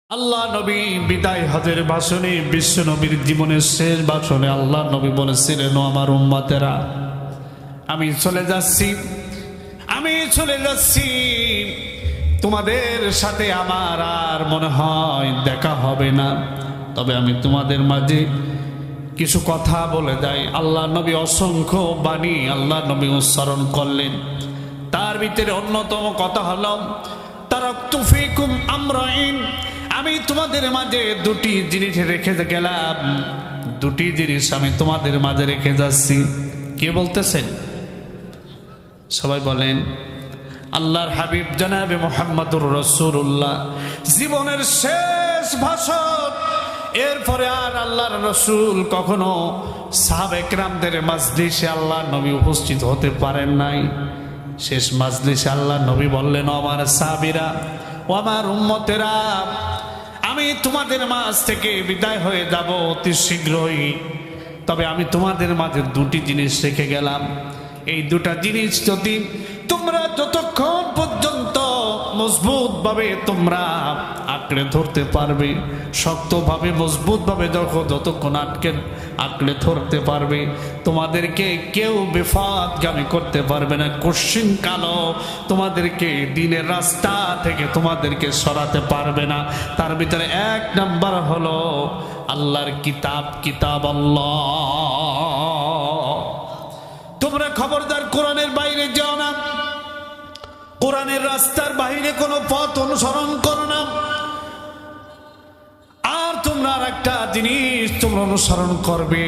আল্লাহ নবী বিদায় হজের ভাষণে, বিশ্ব নবীর জীবনের শেষ ভাষণে আল্লাহ নবী বলেছিলেন, ও আমার উম্মতেরা, আমি চলে যাচ্ছি, তোমাদের সাথে আমার আর মনে হয় দেখা হবে না, তবে আমি তোমাদের মাঝে কিছু কথা বলে যাই। আল্লাহ নবী অসংখ্য বাণী আল্লাহ নবী উচ্চারণ করলেন। তার ভিতরে অন্যতম কথা হলো, তারাকতু ফীকুম আমরাইন, আমি তোমাদের মাঝে দুটি জিনিস রেখে গেলাম, দুটি জিনিস আমি তোমাদের মাঝে রেখে যাচ্ছি। কে বলতেছেন? সবাই বলেন। আল্লাহর হাবিব জনাবে মুহাম্মদুর রাসূলুল্লাহ জীবনের শেষ ভাষণ। এরপরে আর আল্লাহর রাসূল কখনো সাহাবায়ে কেরামদের মাজলিসে আল্লাহ নবী উপস্থিত হতে পারেন নাই। শেষ মাজলিসে আল্লাহ নবী বললেন, ও আমার সাহাবীরা, ও আমার উম্মতেরা, আমি তোমাদের মাঝ থেকে বিদায় হয়ে যাব অতি শীঘ্রই, তবে আমি তোমাদের মাঝে দুটি জিনিস রেখে গেলাম। এই দুটা জিনিস যদি তোমরা যতক্ষণ পর্যন্ত মজবুত ভাবে তোমরা আঁকড়ে ধরতে পারবে, শক্তভাবে মজবুত ভাবে যতক্ষণ আঁকড়ে ধরতে পারবে, তোমাদেরকে কেউ বিপথগামী করতে পারবে না। কশিন কালো তোমাদেরকে দিনের রাস্তা থেকে তোমাদেরকে সরাতে পারবে না। তার ভিতরে এক নাম্বার হলো আল্লাহর কিতাব আল্লাহ। তোমরা খবরদার কোরআনের বাইরে যাও না, কোরআনের রাস্তার বাইরে কোনো পথ অনুসরণ করো না। আর তোমরা আর একটা জিনিস তোমরা অনুসরণ করবে,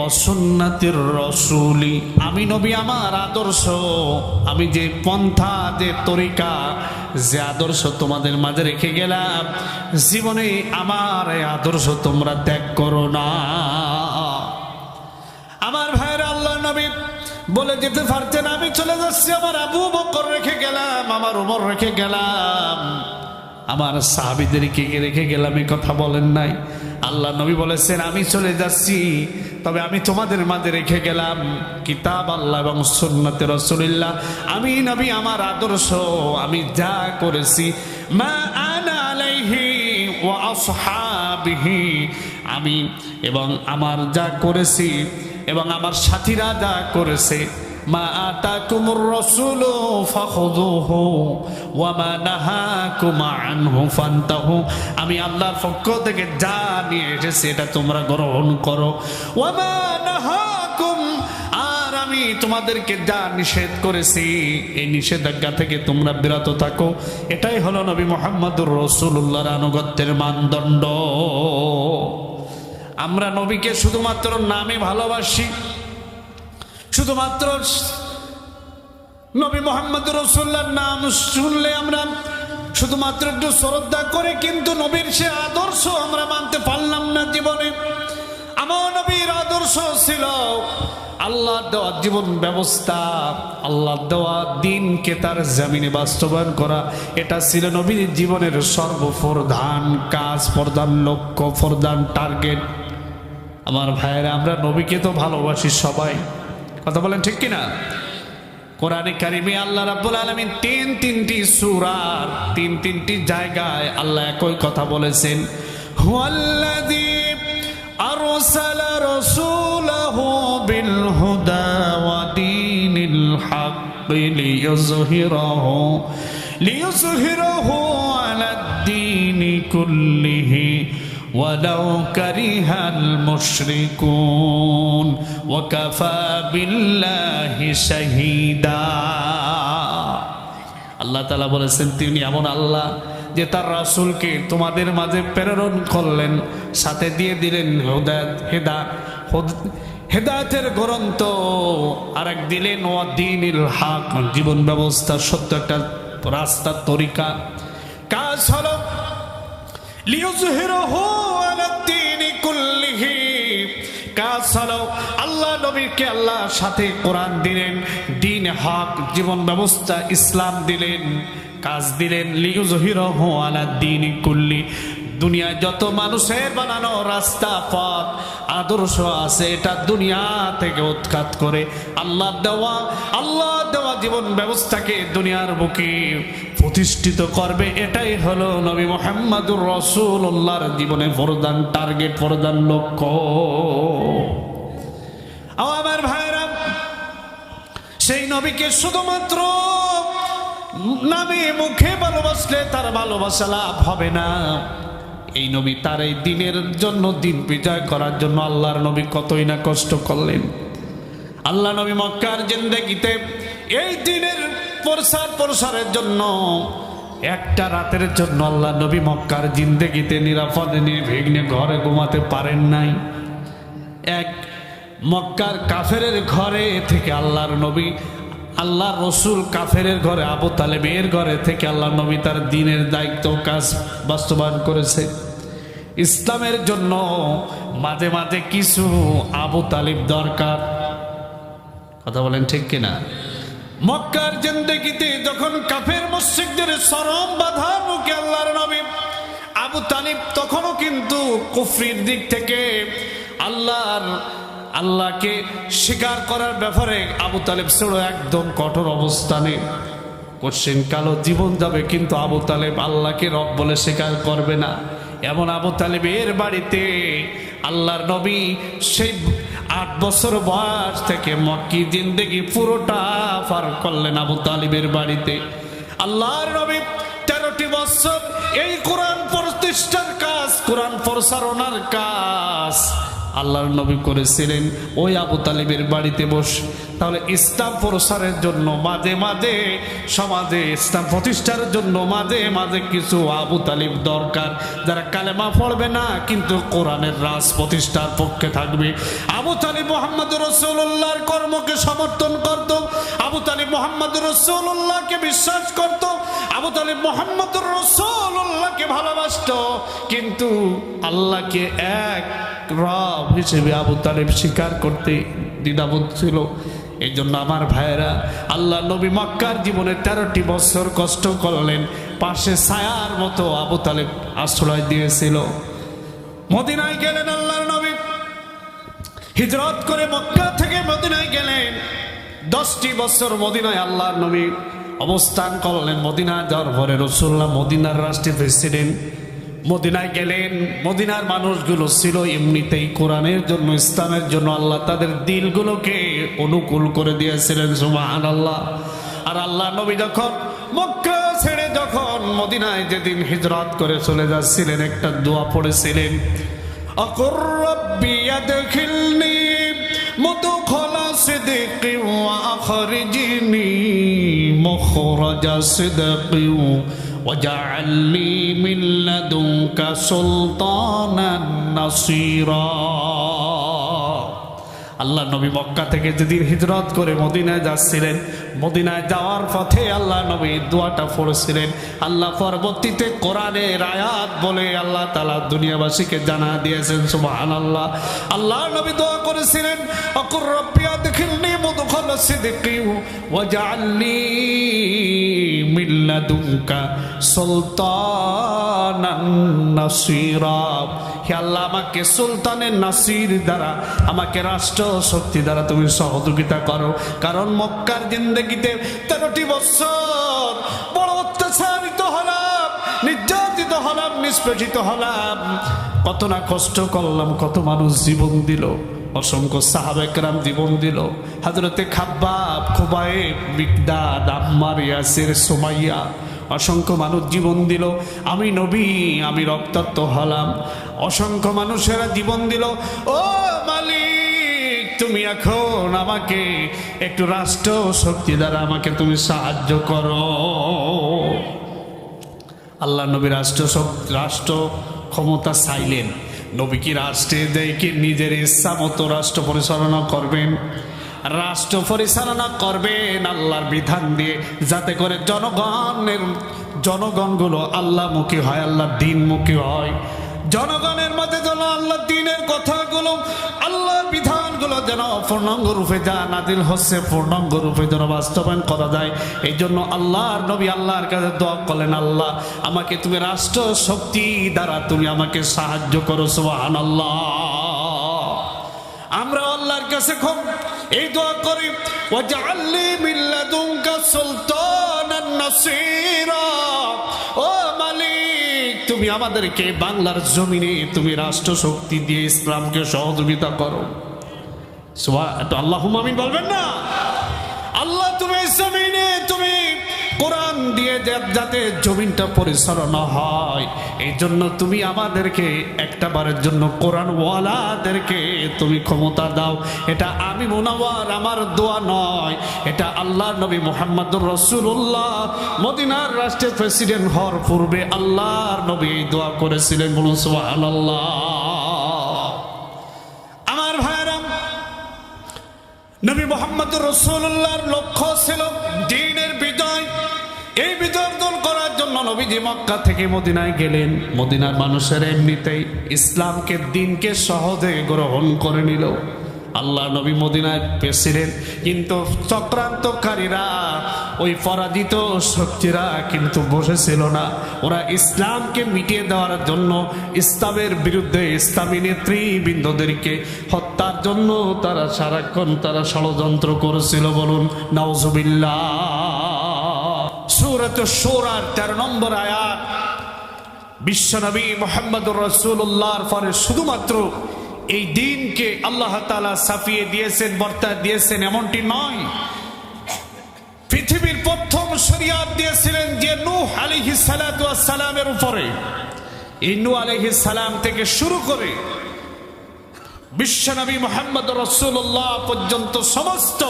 অসুন্নাতির রাসূলি, আমি নবী আমার আদর্শ, আমি যে পন্থা, যে তরিকা, যে আদর্শ তোমাদের মাঝে রেখে গেলাম, জীবনে আমার এই আদর্শ তোমরা ত্যাগ করো না। আমার ভাইরা, আল্লাহ নবী বলে যেতে পারতেন, আমি চলে যাচ্ছি, আমার আবু বকর রেখে গেলাম, আমার ওমর রেখে গেলাম, আমার সাহাবীদেরকে রেখে গেলাম, এই কথা বলেন নাই। আল্লাহ নবী বলেছেন, আমি চলে যাচ্ছি, তবে আমি তোমাদের মাঝে রেখে গেলাম কিতাব আল্লাহ এবং সুন্নাতে রাসূলুল্লাহ। আমি নবী আমার আদর্শ, আমি যা করেছি, মা আনা আলাইহি ওয়া আসহাবিহি, আমি এবং আমার যা করেছি এবং আমার সাথীরা যা করেছে, মা আতাকুমুর রাসূলু ফাখুযুহু ওয়া মা নাহাকুম আনহু ফান্তাহু, আমি আল্লাহর পক্ষ থেকে যা নিয়ে এসেছি এটা তোমরা গ্রহণ করো। ওয়া মা নাহাকুম, আর আমি তোমাদেরকে যা নিষেধ করেছি এই নিষেধাজ্ঞা থেকে তোমরা বিরত থাকো। এটাই হলো নবী মুহাম্মদুর রাসূলুল্লাহর আনুগত্যের মানদণ্ড। আমরা নবীকে শুধুমাত্র নামে ভালোবাসি, শুধুমাত্র নবী মুহাম্মদ রাসূলুল্লাহর নাম শুনলে আমরা শুধুমাত্র একটু শ্রদ্ধা করে, কিন্তু নবীর সে আদর্শ আমরা মানতে পারলাম না জীবনে। আমার নবীর আদর্শ ছিল আল্লাহ দেওয়া জীবন ব্যবস্থা, আল্লাহ দেওয়া দিনকে তার জমিনে বাস্তবায়ন করা, এটা ছিল নবীর জীবনের সর্বপ্রধান কাজ, প্রধান লক্ষ্য, প্রধান টার্গেট। আমার ভাইয়েরা, আমরা নবীকে তো ভালোবাসি সবাই, কথা বলেন ঠিক কিনা? কোরআনে কারিমে আল্লাহ রাব্বুল আলামিন তিনটি সূরার তিনটি জায়গায় আল্লাহ একই কথা বলেছেন। হুয়াল্লাযী আরসালা রাসূলাহু বিল হুদা ওয়া দীনিল হাক্কি লিইয়ুযহিরাহু আলাদ দীনি কুল্লিহি ওয়ালাউ কারিহাল মুশরিকুন ওয়া কাফা বিল্লাহি শাহীদা। আল্লাহ তাআলা বলেছেন, তিনি এমন আল্লাহ যে তার রাসূলকে তোমাদের মাঝে প্রেরণ করলেন, সাথে দিয়ে দিলেন হেদায়েতের গ্রন্থ, আর এক দিলেন ওয়া দীনিল হক, জীবন ব্যবস্থা, সত্য একটা রাস্তা, তরিকা। কাজ হলো লিইয়ুযহিরাহু আলাদ দীনি কুল্লিহি, কাজ হলো আল্লাহ নবীকে আল্লাহর সাথে কোরআন দিলেন, দ্বীন হক, জীবন ব্যবস্থা, ইসলাম দিলেন, কাজ দিলেন লিইয়ুযহিরাহু আলাদ দীনি কুল্লি, দুনিয়ায় যত মানুষের বানানো রাস্তা পথ আদর্শ আছে, এটা দুনিয়া থেকে উৎখাত করে আল্লাহ দেওয়া জীবন ব্যবস্থাকে দুনিয়ার বুকে প্রতিষ্ঠিত করবে। এটাই হলো নবী মুহাম্মদুর রাসূলুল্লাহর জীবনের প্রধান টার্গেট, প্রধান লক্ষ্য। আমার ভাইরা, সেই নবীকে শুধুমাত্র নামে মুখে ভালোবাসলে তার ভালোবাসা লাভ হবে না। এই নবী তার এই দিনের জন্য, দিন বিজয় করার জন্য আল্লাহর নবী কতই না কষ্ট করলেন। আল্লাহ নবী মক্কার জিন্দেগিতে এই দিনের প্রসারের জন্য একটা রাতের জন্য আল্লাহ নবী মক্কার জিন্দেগিতে নিরাপদে নির্বিঘ্নে ঘরে ঘুমাতে পারেন নাই। এক মক্কার কাফেরের ঘরে থেকে আল্লাহর নবী, আল্লাহ রসুল কাফেরের ঘরে, আবু তালেবের ঘরে থেকে আল্লাহ নবী তার দিনের দায়িত্ব কাজ বাস্তবায়ন করেছে। ইসলামের জন্য মাঝে মাঝে কিছু আবু তালিব দরকার। কথা বলেন ঠিক কিনা? মক্কার জিন্দেগিতে যখন কাফের মুশরিকদের চরম বাধার মুখে আল্লাহর নবী আবু তালিব তখনও কিন্তু কুফরির দিক থেকে আল্লাহকে স্বীকার করার ব্যাপারে আবু তালেব ছিল একদম কঠোর অবস্থানে। কোশ্চেন কালো জীবন যাবে, কিন্তু আবু তালেব আল্লাহকে রব বলে স্বীকার করবে না। এমন আবু তালেবের বাড়িতে আল্লাহর নবী সেই 8 বছর বয়স থেকে মক্কি জিন্দেগি পুরোটা পার করলেন আবু তালেবের বাড়িতে। আল্লাহর নবী 13টি বছর এই কোরআন প্রতিষ্ঠার কাজ, কোরআন প্রসারণার কাজ আল্লাহর নবী করেছিলেন ওই আবু তালিবের বাড়িতে বসে। তাহলে ইসলাম প্রসারের জন্য মাঝে মাঝে, সমাজে ইসলাম প্রতিষ্ঠার জন্য মাঝে মাঝে কিছু আবু তালিব দরকার, যারা কালেমা পড়বে না কিন্তু কোরআনের রাজ প্রতিষ্ঠার পক্ষে থাকবে। আবু তালিব মুহাম্মদুর রাসূলুল্লাহর কর্মকে সমর্থন করত, আবু তালিব মুহাম্মদুর রাসূলুল্লাহকে বিশ্বাস করত, আবু তালিব মুহাম্মদুর রাসূলুল্লাহকে ভালোবাসত, কিন্তু আল্লাহকে এক রব হিসেবে আবু তালেব স্বীকার করতে দ্বিধাবোধ ছিল। এই জন্য আমার ভাইয়েরা, আল্লাহ নবী মক্কার জীবনে 13টি বছর কষ্ট করলেন। পাশে ছায়ার মতো আবু তালেব আশ্রয় দিয়েছিল। মদিনায় গেলেন আল্লাহর নবী, হিজরত করে মক্কা থেকে মদিনায় গেলেন। 10টি বছর মদিনায় আল্লাহর নবী অবস্থান করলেন। মদিনা যাওয়ার পরে রাসূলুল্লাহ মদিনার রাষ্ট্রীয় প্রেসিডেন্ট। মদিনায় গেলেন। মদিনার মানুষগুলো ছিল এমনিতেই কোরআনের জন্য, ইসলামের জন্য আল্লাহ তাদের দিলগুলোকে অনুকূল করে দিয়েছিলেন। সুবহানাল্লাহ। আর আল্লাহ নবী যখন মক্কা ছেড়ে যখন মদিনায় যেদিন হিজরত করে চলে যাচ্ছিলেন, একটা দোয়া পড়েছিলেন, আকুর রব্বি আদখিলনি মুদখালা সিদকি ওয়া আখরিজনি মুখরাজা সিদকি وَاجْعَلْ لِي مِنْ لَدُنْكَ سُلْطَانًا نَصِيرًا। আল্লাহ নবী মক্কা থেকে যেদিন হিজরত করে মদিনায় যাচ্ছিলেন, মদিনায় যাওয়ার পথে আল্লাহ নবী দোয়াটা পড়েছিলেন। আল্লাহ পরবর্তীতে কোরআনের আয়াত বলে আল্লাহ তাআলা দুনিয়াবাসীকে জানা দিয়েছেন। সুবহানাল্লাহ। আল্লাহ নবী দোয়া করেছিলেন, আকুর রব্বি আদখিলনি মুদখালা সিদকি ওয়াজআল লি মিন লাদুনকা সুলতানান নাসীরা। হে আল্লাহ, আমাকে সুলতানের নাসির দ্বারা, আমাকে রাষ্ট্র শক্তি দ্বারা তুমি সহযোগিতা করো। কারণ মক্কার জিন্দেগিতে 13টি বছর বড় অত্যাচারিত হলাম, নির্যাতিত হলাম, নিষ্পেষিত হলাম, কত না কষ্ট করলাম, কত মানুষ জীবন দিল, অসংখ্য সাহাবায়ে কেরাম জীবন দিল। হযরতে খাব্বাব, খুবাইব, মিকদাদ, আম্মার, ইয়াসির, সুমাইয়া, অসংখ্য মানুষ জীবন দিল। আমি নবী, আমি রক্তাক্ত হলাম, অসংখ্য মানুষেরা জীবন দিল। ও মালিক, তুমি এখন আমাকে একটু রাষ্ট্র শক্তি দ্বারা আমাকে তুমি সাহায্য করো। আল্লাহ নবী রাষ্ট্র ক্ষমতা চাইলেন। নবী কি রাষ্ট্রে দেখে নিজের ইচ্ছা মতো রাষ্ট্র পরিচালনা করবেন? রাষ্ট্র পরিচালনা করবেন আল্লাহর বিধান দিয়ে, যাতে করে জনগণগুলো আল্লাহমুখী হয়, আল্লাহর দ্বীনমুখী হয়। জনগণের মধ্যে যেন আল্লাহ দ্বীনের কথাগুলো, আল্লাহর বিধানগুলো যেন পূর্ণাঙ্গ রূপে যা নাজিল হচ্ছে পূর্ণাঙ্গ রূপে যেন বাস্তবায়ন করা যায়। এই জন্য আল্লাহর নবী আল্লাহর কাছে দোয়া করলেন, আল্লাহ আমাকে তুমি রাষ্ট্র শক্তি দ্বারা তুমি আমাকে সাহায্য করো। সুবহানাল্লাহ। আমরা আল্লাহর কাছে খুব এই দোয়া করি, ওয়াজআলনি মিন লাদুনকা সুলতানান নাসীরা। ও মালিক, তুমি আমাদেরকে বাংলার জমিনে তুমি রাষ্ট্র শক্তি দিয়ে ইসলামকে সহযোগিতা করো। আল্লাহুম্মা আমিন বলবেন না? আল্লাহ তুমি জমিনে তুমি কোরআন দিয়ে যাতে জমিনটা পরিচালনা হয়, এই জন্য তুমি আমাদেরকে একটা বারের জন্য কোরআন ওয়ালাদেরকে তুমি ক্ষমতা দাও। এটা আমি মুনাওয়ার আমার দোয়া নয়, এটা আল্লাহর নবী মুহাম্মদুর রাসূলুল্লাহ মদিনার রাষ্ট্রের প্রেসিডেন্ট হওয়ার পূর্বে আল্লাহর নবী এই দোয়া করেছিলেন। বলুন সুবহানাল্লাহ। আমার ভাইরা, নবী মুহাম্মদুর রাসূলুল্লাহর লক্ষ্য ছিল দ্বীনের বিজয়। এই বিজয় অর্জন করার জন্য নবীজি মক্কা থেকে মদিনায় গেলেন। মদিনার মানুষের এমনিতেই ইসলামকে দ্বীনকে সহজে গ্রহণ করে নিল। আল্লাহ নবী মদিনায় প্রেসিডেন্ট, কিন্তু চক্রান্তকারীরা ওই পরাজিত শক্তিরা কিন্তু বসেছিল না। ওরা ইসলামকে মিটিয়ে দেওয়ার জন্য ইসলামের বিরুদ্ধে ইসলামী নেতৃবৃন্দদেরকে হত্যার জন্য তারা সারাক্ষণ তারা ষড়যন্ত্র করেছিল। বলুন নাউজুবিল্লাহ। সূরাত সূরার 13 নম্বর আয়াত। বিশ্বনবী মুহাম্মদুর রাসূলুল্লাহর পরে শুধুমাত্র এই দ্বীনকে আল্লাহ তাআলা সাফিয়ে দিয়েছেন, বর্তা দিয়েছেন এমনটি নয়। পৃথিবীর প্রথম শরিয়াত দিয়েছিলেন যে নূহ আলাইহিস সালাতু ওয়াস সালামের উপরে। এই নূহ আলাইহিস সালাম থেকে শুরু করে বিশ্বনবী মুহাম্মদুর রাসূলুল্লাহ পর্যন্ত সমস্ত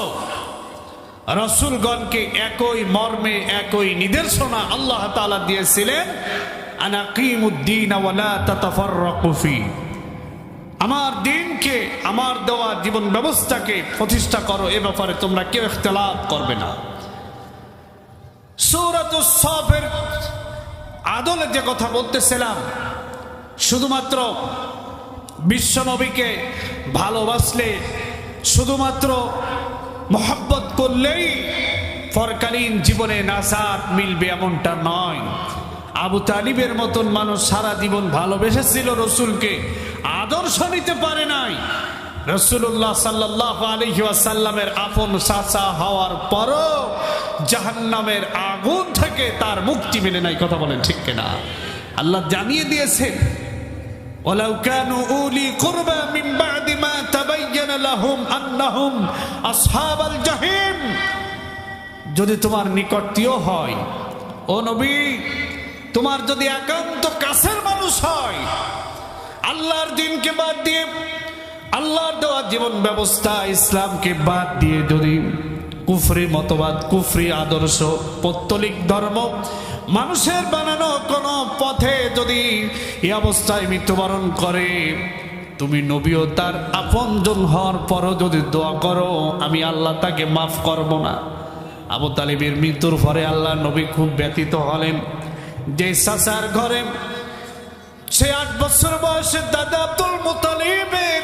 রাসূলগণকে একই মর্মে একই নির্দেশনা আল্লাহ তাআলা দিয়েছিলেন, আনাকিমুদ্দীন ওয়া লা তাতাফাররাকু ফি। আমার দ্বীনকে, আমার দেওয়া জীবন ব্যবস্থাকে প্রতিষ্ঠা করো, এ ব্যাপারে তোমরা কেউ ইখতিলাফ করবে না। সূরাতুস সাফের আদলে যে কথা বলতেছিলাম, শুধুমাত্র বিশ্বনবীকে ভালোবাসলে, শুধুমাত্র মহব্বত করলেই পরকালীন জীবনে নাজাত মিলবে এমনটা নয়। আবু তালিবের মতন মানুষ সারা জীবন ভালোবেসেছিল রসুলকে, আদর্শ নিতে পারে নাই। রাসূলুল্লাহ সাল্লাল্লাহু আলাইহি ওয়াসাল্লামের আপন চাচা হওয়ার পরও জাহান্নামের আগুন থেকে তার মুক্তি মেলে নাই। কথা বলেন ঠিক কিনা? আল্লাহ জানিয়ে দিয়েছেন, ওয়ালাউ কানু উলি কুরবা মিন বাদি মা তাবায়্যানা লাহুম আন্নাহুম আসহাবাল জাহিম। যদি তোমার নিকটীয় হয়, ও নবী, তোমার যদি একান্ত কাছের মানুষ হয়, আল্লাহর দ্বীনকে বাদ দিয়ে, আল্লাহর দেওয়া জীবন ব্যবস্থা ইসলামকে বাদ দিয়ে যদি কুফরি মতবাদ, কুফরি আদর্শ, পৌত্তলিক ধর্ম, মানুষের বানানো কোন পথে যদি এই অবস্থায় মৃত্যুবরণ করে, তুমি নবীও তার আপনজন হওয়ার পরও যদি দোয়া করো, আমি আল্লাহ তাকে মাফ করব না। আবু তালিবের মৃত্যুর পরে আল্লাহ নবী খুব ব্যথিত হলেন। যে চাচার ঘরে সে 8 বছর বয়সে দাদা আব্দুল মুত্তালিবের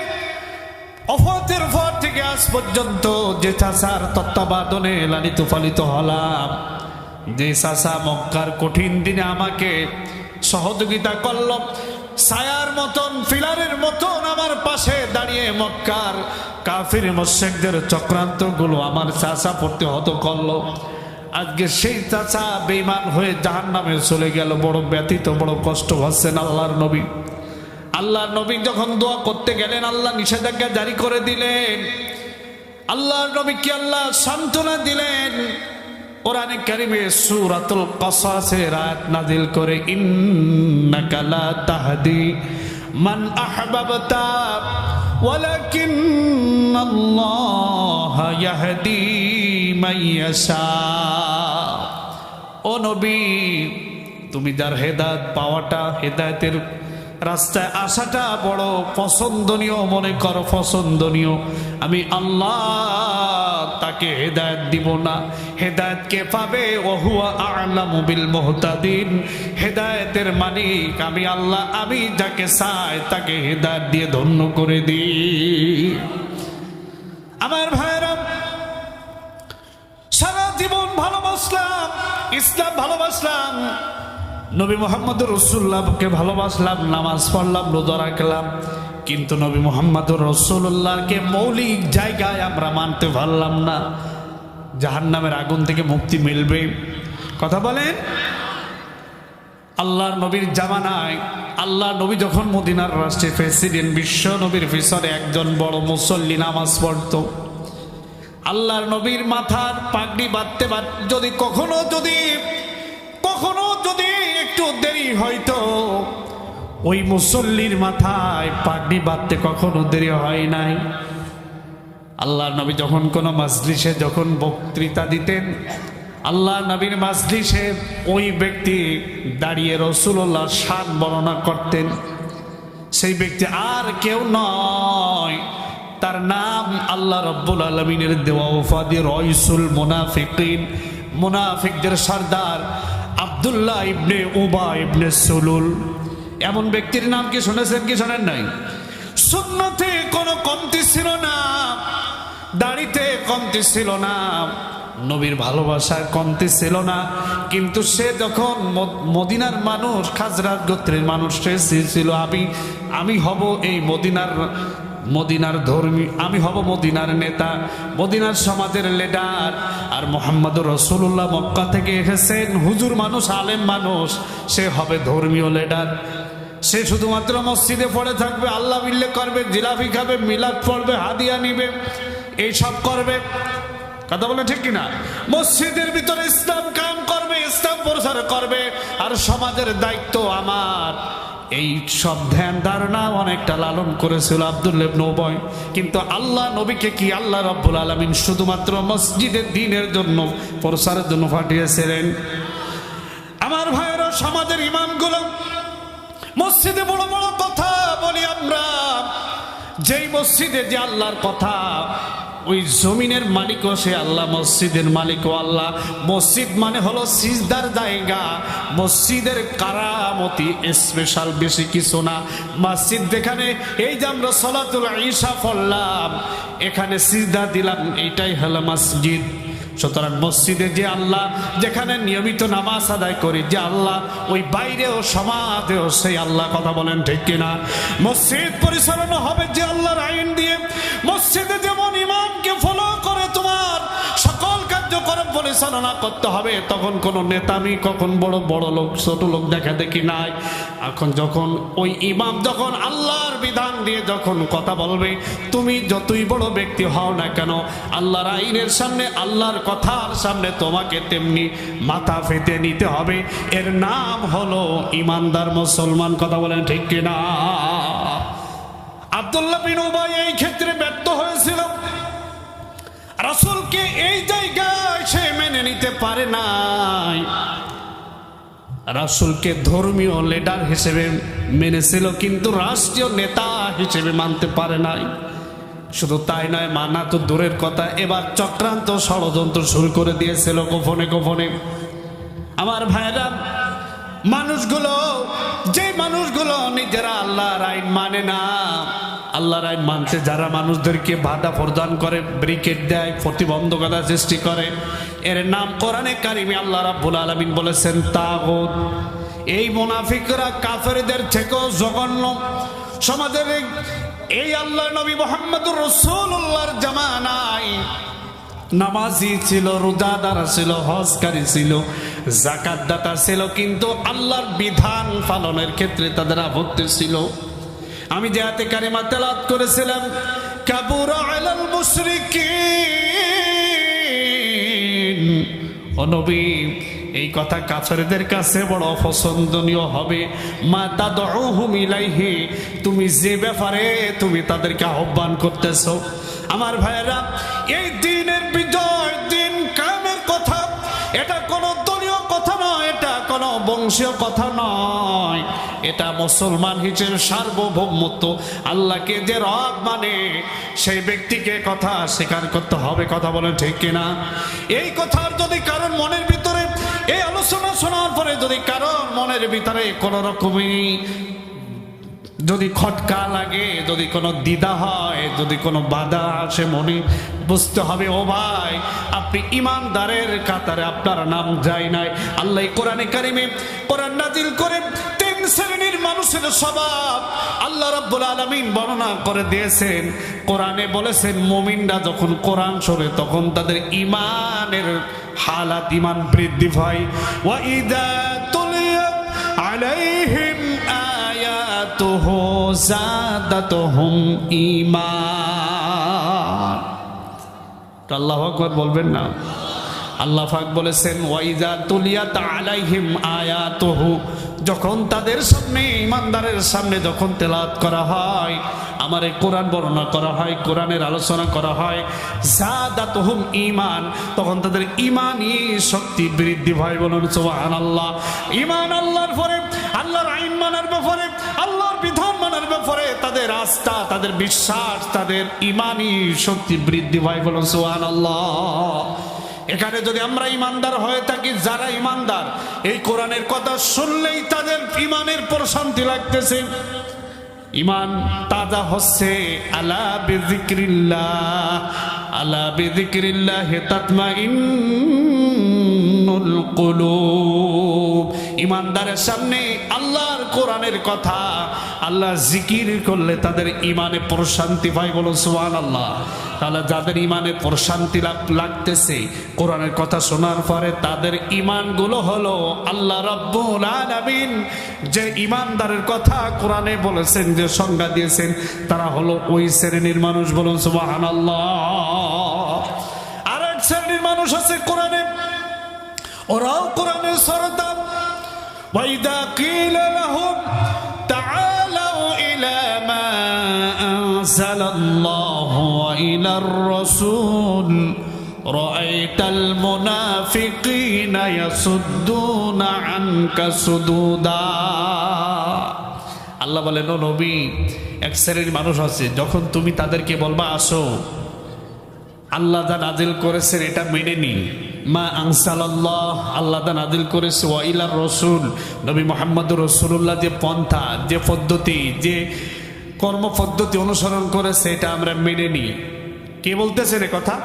ওফাতের পর থেকে আজ পর্যন্ত যে চাচার তত্ত্বাবধানে লালিত পালিত হলাম, যে চাচা মক্কার কঠিন দিনে আমাকে সহযোগিতা করল, ছায়ার মতন, ফিলারের মতন আমার পাশে দাঁড়িয়ে মক্কার কাফির মুশরিকদের চক্রান্তগুলো আমার চাচা প্রতিহত করলো, আজকে সেই চাচা বেঈমান হয়ে জাহান্নামে চলে গেল। বড় ব্যথিত, বড় কষ্ট হচ্ছেন আল্লাহর নবী। আল্লাহর নবী যখন দোয়া করতে গেলেন, আল্লাহ নিষেধাজ্ঞা জারি করে দিলেন। আল্লাহর নবীকে আল্লাহ সান্ত্বনা দিলেন। কোরআনে কারিমে সূরাতুল কাসাসের আয়াত নাযিল করে, ইন্নাকা লা তাহদি মান আহবাবতা ওয়ালাকিন্নাল্লাহা ইয়াহদি মান ইয়াশা। ও নবী, তুমি যার হেদায়েত পাওয়াটা, হেদায়েতের রাস্তায় আসাটা বড় পছন্দনীয় মনে করো, পছন্দনীয়। আমি আল্লাহ তাকে হেদায়েত দিব না। হেদায়েত কে পাবে? ওহুয়া আ'লামু বিল মুহতাদিন। হেদায়েতের মালিক আমি আল্লাহ, আমি যাকে চাই তাকে হেদায়েত দিয়ে ধন্য করে দিই। আমার ভাইরা, সারা জীবন ভালোবাসলাম, ইসলাম ভালোবাসলাম, নবী মুহাম্মদুর রাসূলুল্লাহকে ভালোবাসলাম, নামাজ পড়লাম, রোজা রাখলাম, কিন্তু নবী মুহাম্মদুর রাসূলুল্লাহকে মৌলিক জায়গায় আমরা মানতে পারলাম না। জাহান্নামের আগুন থেকে মুক্তি মিলবে? কথা বলেন। আল্লাহর নবীর জামানায় আল্লাহ নবী যখন মদিনার রাষ্ট্রের প্রেসিডেন্ট, বিশ্ব নবীর পিছনে একজন বড় মুসল্লি নামাজ পড়ত। আল্লাহর নবীর মাথার পাগড়ি বাঁধতে যদি কখনো যদি একটু দেরি হয়তো, ওই মুসল্লির মাথায় পাগড়ি বাঁধতে কখনো দেরি হয় নাই। আল্লাহর নবী যখন কোনো মাজলিসে যখন বক্তৃতা দিতেন, আল্লাহর নবীর মাজলিসে ওই ব্যক্তি দাঁড়িয়ে রাসূলুল্লাহর শান বর্ণনা করতেন। সেই ব্যক্তি আর কেউ নয়, তার নাম আল্লাহ রাব্বুল আলামিনের দেওয়া উপাধি রাইসুল মুনাফিকিন, মুনাফিকদের সর্দার আব্দুল্লাহ ইবনে উবাই ইবনে সুলুল। এমন ব্যক্তির নাম কি শুনেছেন কি শোনেন নাই? সুন্নতে কোনো কমতি ছিল না, দাড়িতে কমতি ছিল না, নবীর ভালোবাসার কমতি ছিল না। কিন্তু সে যখন মদিনার মানুষ, খাজরাজ গোত্রের মানুষ, সে ছিল আমি হব এই মদিনার ধর্মী, আমি হব মদিনার নেতা, মদিনার সমাজের লিডার। আর মুহাম্মদুর রাসূলুল্লাহ মক্কা থেকে এসেছেন, হুজুর মানুষ, আলেম মানুষ, সে হবে ধর্মীয় লিডার। সে শুধুমাত্র মসজিদে পড়ে থাকবে, আল্লাহ মিল্লে করবে, জিলাপি খাবে, মিলাদ পড়বে, হাদিয়া নিবে, এইসব করবে। কথা বলে ঠিক কিনা? মসজিদের ভিতরে ইসলাম কায়েম করবে, ইসলাম প্রচার করবে, আর সমাজের দায়িত্ব আমার। এই সব ধ্যান ধারণা অনেকটা লালন করেছিল আব্দুল্লাহ ইবনে উবাই। কিন্তু আল্লাহ নবীকে কি আল্লাহ রাব্বুল আলামিন শুধুমাত্র মসজিদের দ্বীনের জন্য, প্রচারের জন্য পাঠিয়েছিলেন? আমার ভাইয়েরা, সমাজের ইমামগুলো মসজিদে বড় বড় কথা বলি আমরা, যেই মসজিদে যে আল্লাহর কথা, ওই জমিনের মালিকও সে আল্লাহ, মসজিদের মালিকও আল্লাহ। মসজিদ মানে হলো সিজদার জায়গা, মসজিদের কারামতি স্পেশাল বেশি কিছু না। মসজিদ যেখানে এই যে আমরা সালাতুল ইশা পড়লাম, এখানে সিজদা দিলাম, এইটাই হলো মসজিদ। সুতরাং মসজিদে যে আল্লাহ, যেখানে নিয়মিত নামাজ আদায় করি যে আল্লাহ, ওই বাইরেও সমাজেও সেই আল্লাহ। কথা বলেন ঠিক কিনা? মসজিদ পরিচালনা হবে যে আল্লাহর আইন দিয়ে। মসজিদে যেমন ইমামকে ফলো করে তোমার সকল কার্যক্রম পরিচালনা করতে হবে, তখন কোন নেতামি, কখন বড় বড় লোক ছোট লোক দেখা দেখি নাই। এখন যখন ওই ইমাম যখন আল্লাহর বিধান দিয়ে যখন কথা বলবে, তুমি যতই বড় ব্যক্তি হও না কেন, আল্লাহর আইনের সামনে, আল্লাহর কথার সামনে তোমাকে তেমনি মাথা ফেতে নিতে হবে। এর নাম হলো ইমানদার মুসলমান। কথা বলেন ঠিক কিনা? আব্দুল্লাহ বিন উবাই এই ক্ষেত্রে ব্যর্থ হয়েছিল। রাসূলকে এই জায়গায় সে মেনে নিতে পারে নাই। রাসূলকে ধর্মীয় লিডার হিসেবে মেনেছিল, কিন্তু রাষ্ট্রীয় নেতা হিসেবে মানতে পারে নাই। শুধু তাই নয়, মানা তো দূরের কথা, এবার চক্রান্ত ষড়যন্ত্র শুরু করে দিয়েছিল গোপনে গোপনে। আমার ভাইরা, যে মানুষগুলো নিজেরা আল্লাহর আইন মানে না, আল্লাহর আইন মানতে যারা মানুষদেরকে বাধা প্রদান করে, ব্রিকেট দেয়, প্রতিবন্ধকতা সৃষ্টি করে, এর নাম কোরআনে কারিমে আল্লাহ রাব্বুল আলামিন বলেছেন তাগুত। এই মুনাফিকরা কাফেরদের থেকেও জঘন্য। সমাজের এই আল্লাহ নবী মুহাম্মদুর রাসূলুল্লাহর জামানায় নামাজি ছিল, রোজাদার ছিল, হজকারী ছিল, যাকাত দাতা ছিল, কিন্তু আল্লাহর বিধান পালনের ক্ষেত্রে তাদের আপত্তি ছিল। আমি যে আয়াতে কারিমা তেলাওয়াত করেছিলাম, কাবুরা আলাল মুশরিকিন, ও নবী, এই কথা কাফেরদের কাছে বড় অপছন্দনীয় হবে। মা তাদউহুম ইলাইহি, তুমি যে ব্যাপারে তুমি তাদেরকে আহ্বান করতেছো। আমার ভাইয়েরা, এই দিনের বিজয়, দিন কায়েমের কথা, এটা কোনো দলীয় কথা নয়, এটা কোনো বংশ বংশীয় কথা নয়, এটা মুসলমান হিসেবে সার্বভৌমত্ব। আল্লাহকে যে রব মানে সেই ব্যক্তিকে কথা স্বীকার করতে হবে। কথা বলেন ঠিক কিনা? এই কথার যদি কারণ মনের ভিতরে, এই আলোচনা শোনার পরে যদি কারণ মনের ভিতরে কোনো রকমই যদি খটকা লাগে, যদি কোনো দ্বিধা হয়, যদি কোনো বাধা আসে মনে, বুঝতে হবে ও ভাই আপনি ইমানদারের কাতারে আপনার নাম যায় নাই। আল্লাহ কোরআনে কারিমে কোরআন নাজিল করে 3 শ্রেণীর মানুষের স্বভাব আল্লাহ রাব্বুল আলামিন বর্ণনা করে দিয়েছেন। কোরআনে বলেছেন মুমিনরা যখন কোরআন শোনে তখন তাদের ইমানের হালাত, ইমান বৃদ্ধি পায়। ওয়া ইযা তুলিয়াত আলাইহিম আয়াতুহু যাদাতুহুম ঈমান। আল্লাহু আকবার বলবেন না? আল্লাহ পাক বলেছেন ওয়াইজা তুলিয়াত আলাইহিম আয়াতুহু, যখন তাদের সামনে, ইমানদারের সামনে যখন তেলাওয়াত করা হয়, আমার এই কোরআন বর্ণনা করা হয়, কোরআনের আলোচনা করা হয়, যাদাতুহুম ঈমান, তখন তাদের ঈমানী শক্তি বৃদ্ধি হয়। বলুন সুবহানাল্লাহ। ঈমান আল্লাহর পরে, আল্লাহর আইন মানার ব্যাপারে, আল্লাহর বিধান মানার ব্যাপারে তাদের আস্থা, তাদের বিশ্বাস, তাদের ঈমানী শক্তি বৃদ্ধি হয়। বলুন সুবহানাল্লাহ। এখানে যদি আমরা ইমানদার হয়ে থাকি, যারা ইমানদার এই কোরআনের কথা শুনলেই তাদের ইমানের প্রশান্তি লাগতেছে, ইমান তাজা হচ্ছে। আলা বিযিকরিল্লাহ, আলা বিযিকরিল্লাহ তাতমাইন্নুল কুলুব। ইমানদারের সামনে আল্লাহর কোরআনের কথা, আল্লাহ জিকির করলে তাদের ইমানে প্রশান্তি পায়। বলো সুবহানাল্লাহ। তাহলে যাদের ইমানে প্রশান্তি লাগতেছে কোরআনের কথা শোনার পরে, তাদের ইমানগুলো হলো আল্লাহ রাব্বুল আলামিন যে ইমানদারের কথা কোরআনে বলেছেন, যে সংজ্ঞা দিয়েছেন, তারা হলো ওই শ্রেণীর মানুষ। বলুন সুবহানাল্লাহ। আর এক শ্রেণীর মানুষ আছে কোরআনে, ওরাও কোরআনের সরদার। ওয়াইদা কিলা লাহুম তাআলাউ ইলা মা আনজালাল্লাহু ওয়া ইলার রাসূল রাআইতাল মুনাফিকিনা ইয়াসুদ্দুনা আনকা সুদুদা। আল্লাহ বলেন ও নবী, এক শ্রেণীর মানুষ আছে, যখন তুমি তাদেরকে বলবা আসো আল্লাহ যা নাজিল করেছেন এটা মেনে নি, মা আনসালাল্লাহ, আল্লাহ যা নাজিল করেছে, ওয়া ইলার রাসূল, নবী মুহাম্মদুর রাসূলুল্লাহ যে পন্থা, যে পদ্ধতি, যে কর্ম পদ্ধতি অনুসরণ করেছে এটা আমরা মেনে নি। কে বলতেছেন এ কথা?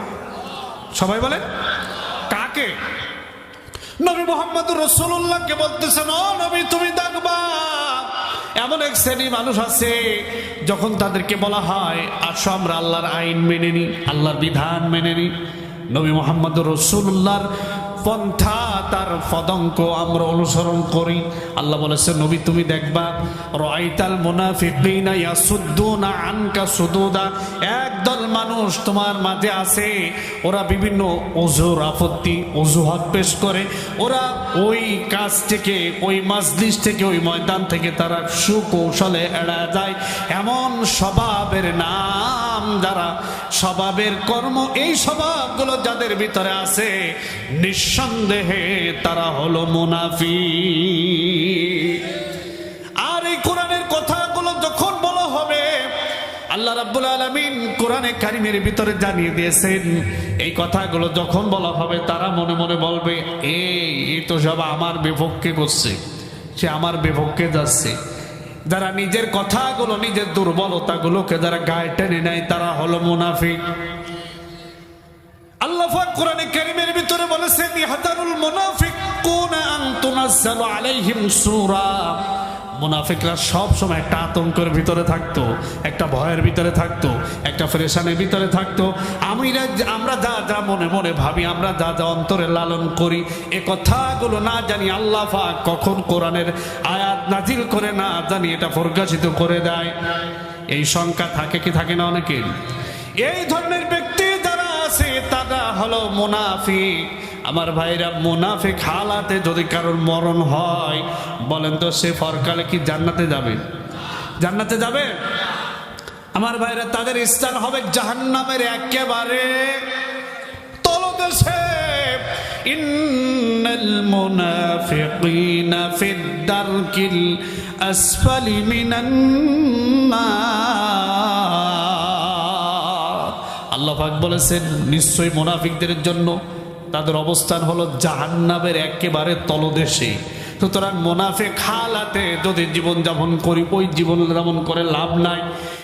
সবাই বলেন। কাকে? নবী মুহাম্মদুর রাসূলুল্লাহকে বলতেছেন, ও নবী তুমি দেখবা এমন এক শ্রেণী মানুষ আছে, যখন তাদেরকে বলা হয় আসো আমরা আল্লাহর আইন মেনে নি, আল্লাহর বিধান মেনে নি, নবী মুহাম্মদুর রাসূলুল্লাহর পন্থা, তার পদঙ্ক আমরা অনুসরণ করি, আল্লাহ বলেছে নবী তুমি দেখবা রাআইতাল মুনাফিকিনা ইয়াসুদ্দুনা আনকা সুদুদা, একদল মানুষ তোমার মাঝে আছে, ওরা বিভিন্ন ওজোর আপত্তি, অজুহাত পেশ করে, ওরা ওই কাজ থেকে, ওই মাজলিস থেকে, ওই ময়দান থেকে তারা সুকৌশলে এড়া যায়। এমন স্বভাবের নাম যারা, স্বভাবের কর্ম, এই স্বভাবগুলো যাদের ভিতরে আছে, নিঃসন্দেহে তারা হলো মুনাফিক। আর এই কোরআনের কথাগুলো যখন বলা হবে, আল্লাহ রাব্বুল আলামিন কোরআনে কারিমের ভিতরে জানিয়ে দিয়েছেন, এই কথাগুলো যখন বলা হবে তারা মনে মনে বলবে এই তো সব আমার বিপক্ষে করছে, সে আমার বিপক্ষে যাচ্ছে। যারা নিজের কথাগুলো, নিজের দুর্বলতাগুলোকে যারা গায়ে টেনে নেয় তারা হলো মুনাফিক। আল্লাহ পাক কোরআনে কারীমের ভিতরে বলেছেন ইয়াহদারুল মুনাফিকুনা আন তুনাজ্জালু আলাইহিম সূরা। মুনাফিকরা সব সময় একটা আতঙ্কের ভিতরে থাকতো, একটা ভয়ের ভিতরে থাকতো, একটা পেরেশানির ভিতরে থাকতো। আমরা যা যা মনে মনে ভাবি, আমরা যা যা অন্তরে লালন করি, এ কথাগুলো না জানি আল্লাহ পাক কখন কোরআনের আয়াত নাজিল করে না জানি এটা প্রকাশিত করে দেয়। এই শঙ্কা থাকে কি থাকে না অনেকের? এই ধরনের ব্যক্তি যারা আছে তারা হলো মুনাফিক। আমার ভাইরা, মুনাফিক হালাতে যদি কারোর মরণ হয়, বলেন তো সে পরকালে কি জান্নাতে যাবে? জান্নাতে যাবে? আমার ভাইরা, তাদের স্থান হবে জাহান্নামের একেবারে তলদেশে। ইন্নাল মুনাফিকিনা ফিদ দারকিল আসফালি মিনান নার। আল্লাহ পাক বলেছেন নিশ্চয়ই মুনাফিকদের জন্য তাদের অবস্থান হলো জাহান্নামের একেবারে তলদেশে। সুতরাং মুনাফিক হালাতে যদি জীবন যাপন করি, ওই জীবন যাপন করে লাভ নাই।